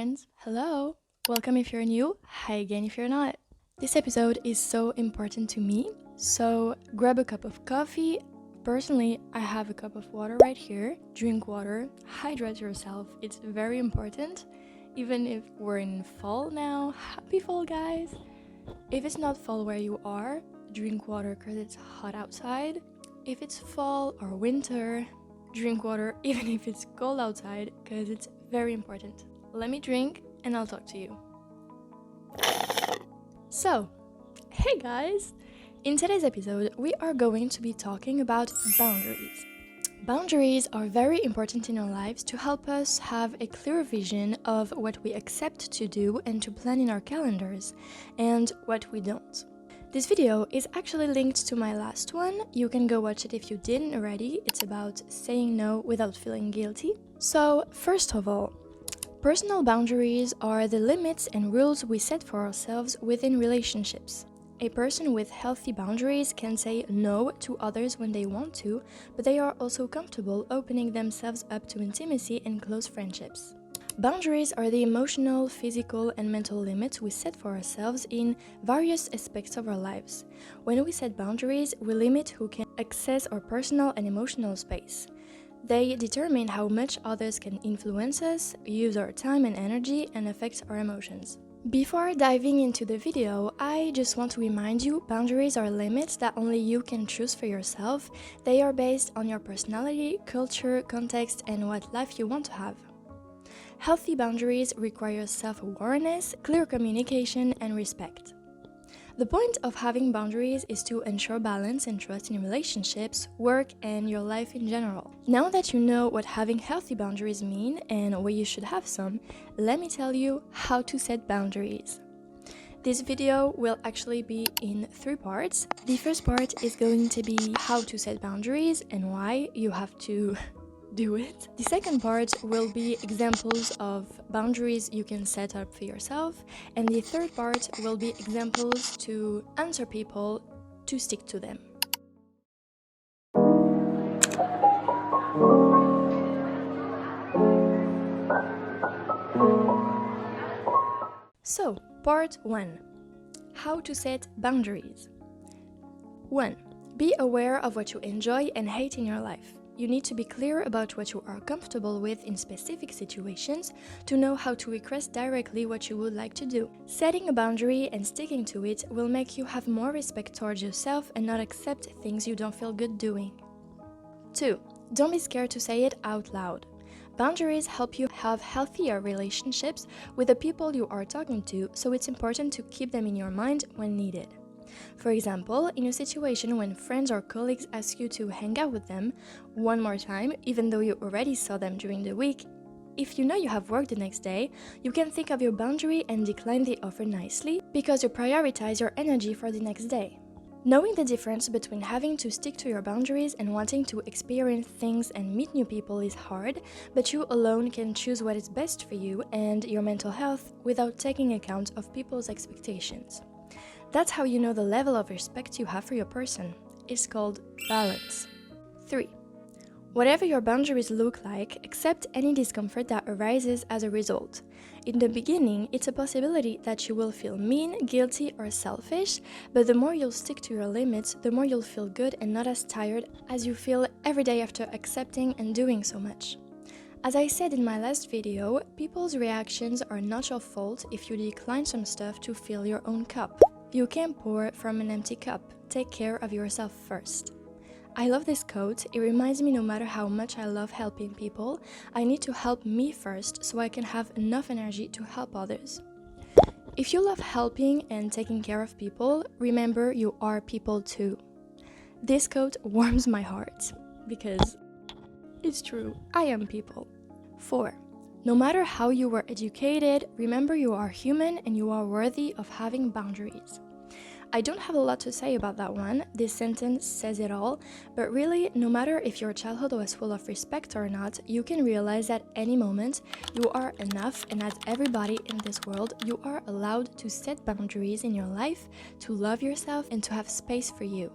friends. Hello. Welcome if you're new. Hi again if you're not. This episode is so important to me, so grab a cup of coffee. Personally, I have a cup of water right here. Drink water, hydrate yourself. It's very important. Even if we're in fall now, happy fall, guys. If it's not fall where you are, drink water because it's hot outside. If it's fall or winter, drink water even if it's cold outside because it's very important. Let me drink and I'll talk to you. So, hey guys! In today's episode, we are going to be talking about boundaries. Boundaries are very important in our lives to help us have a clear vision of what we accept to do and to plan in our calendars, and what we don't. This video is actually linked to my last one. You can go watch it if you didn't already. It's about saying no without feeling guilty. So, first of all, personal boundaries are the limits and rules we set for ourselves within relationships. A person with healthy boundaries can say no to others when they want to, but they are also comfortable opening themselves up to intimacy and close friendships. Boundaries are the emotional, physical, and mental limits we set for ourselves in various aspects of our lives. When we set boundaries, we limit who can access our personal and emotional space. They determine how much others can influence us, use our time and energy, and affect our emotions. Before diving into the video, I just want to remind you, boundaries are limits that only you can choose for yourself. They are based on your personality, culture, context, and what life you want to have. Healthy boundaries require self-awareness, clear communication, and respect. The point of having boundaries is to ensure balance and trust in relationships, work, and your life in general. Now that you know what having healthy boundaries mean and why you should have some, let me tell you how to set boundaries. This video will actually be in 3 parts. The first part is going to be how to set boundaries and why you have to do it. The second part will be examples of boundaries you can set up for yourself, and the third part will be examples to answer people to stick to them. So, part 1. How to set boundaries. 1. Be aware of what you enjoy and hate in your life. You need to be clear about what you are comfortable with in specific situations to know how to request directly what you would like to do. Setting a boundary and sticking to it will make you have more respect towards yourself and not accept things you don't feel good doing. 2. Don't be scared to say it out loud. Boundaries help you have healthier relationships with the people you are talking to, so it's important to keep them in your mind when needed. For example, in a situation when friends or colleagues ask you to hang out with them one more time, even though you already saw them during the week, if you know you have work the next day, you can think of your boundary and decline the offer nicely because you prioritize your energy for the next day. Knowing the difference between having to stick to your boundaries and wanting to experience things and meet new people is hard, but you alone can choose what is best for you and your mental health without taking account of people's expectations. That's how you know the level of respect you have for your person. It's called balance. 3. Whatever your boundaries look like, accept any discomfort that arises as a result. In the beginning, it's a possibility that you will feel mean, guilty, or selfish, but the more you'll stick to your limits, the more you'll feel good and not as tired as you feel every day after accepting and doing so much. As I said in my last video, people's reactions are not your fault if you decline some stuff to fill your own cup. You can't pour from an empty cup. Take care of yourself first. I love this quote. It reminds me no matter how much I love helping people, I need to help me first so I can have enough energy to help others. If you love helping and taking care of people, remember you are people too. This quote warms my heart because it's true. I am people. 4. No matter how you were educated, remember you are human and you are worthy of having boundaries. I don't have a lot to say about that one. This sentence says it all, but really, no matter if your childhood was full of respect or not, you can realize at any moment you are enough, and as everybody in this world, you are allowed to set boundaries in your life, to love yourself, and to have space for you.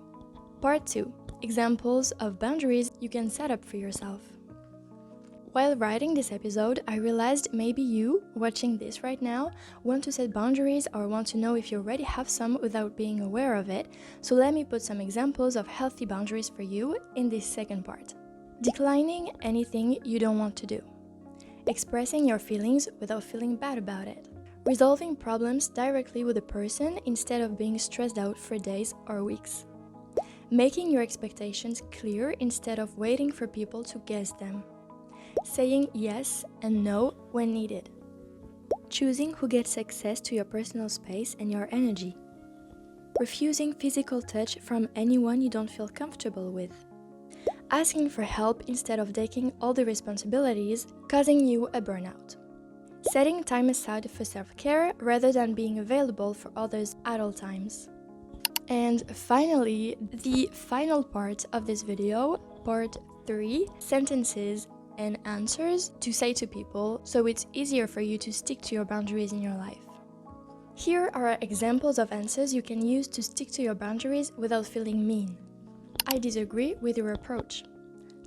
Part 2. Examples of boundaries you can set up for yourself. While writing this episode, I realized maybe you, watching this right now, want to set boundaries or want to know if you already have some without being aware of it, so let me put some examples of healthy boundaries for you in this second part. Declining anything you don't want to do. Expressing your feelings without feeling bad about it. Resolving problems directly with a person instead of being stressed out for days or weeks. Making your expectations clear instead of waiting for people to guess them. Saying yes and no when needed. Choosing who gets access to your personal space and your energy. Refusing physical touch from anyone you don't feel comfortable with. Asking for help instead of taking all the responsibilities, causing you a burnout. Setting time aside for self-care rather than being available for others at all times. And finally, the final part of this video, part 3, sentences and answers to say to people so it's easier for you to stick to your boundaries in your life. Here are examples of answers you can use to stick to your boundaries without feeling mean. I disagree with your approach.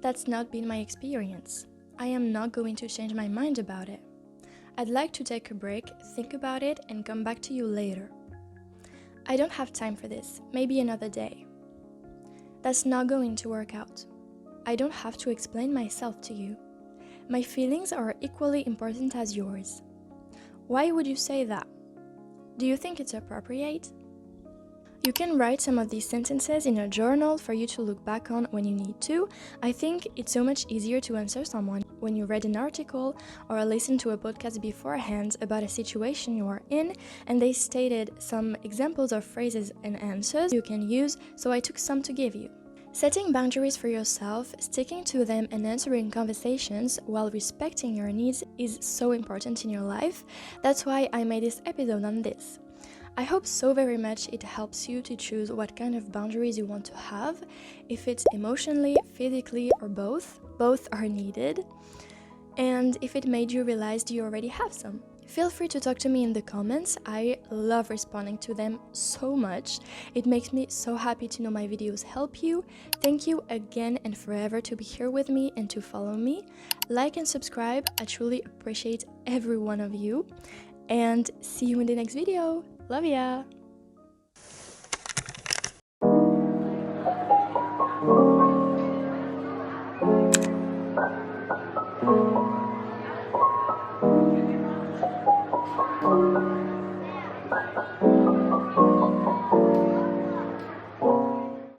That's not been my experience. I am not going to change my mind about it. I'd like to take a break, think about it, and come back to you later. I don't have time for this, maybe another day. That's not going to work out. I don't have to explain myself to you. My feelings are equally important as yours. Why would you say that? Do you think it's appropriate? You can write some of these sentences in a journal for you to look back on when you need to. I think it's so much easier to answer someone when you read an article or listen to a podcast beforehand about a situation you are in and they stated some examples of phrases and answers you can use, so I took some to give you. Setting boundaries for yourself, sticking to them and answering conversations while respecting your needs is so important in your life. That's why I made this episode on this. I hope so very much it helps you to choose what kind of boundaries you want to have, if it's emotionally, physically, or both. Both are needed. And if it made you realize you already have some. Feel free to talk to me in the comments. I love responding to them so much. It makes me so happy to know my videos help you. Thank you again and forever to be here with me and to follow me. Like and subscribe. I truly appreciate every one of you. And see you in the next video. Love ya!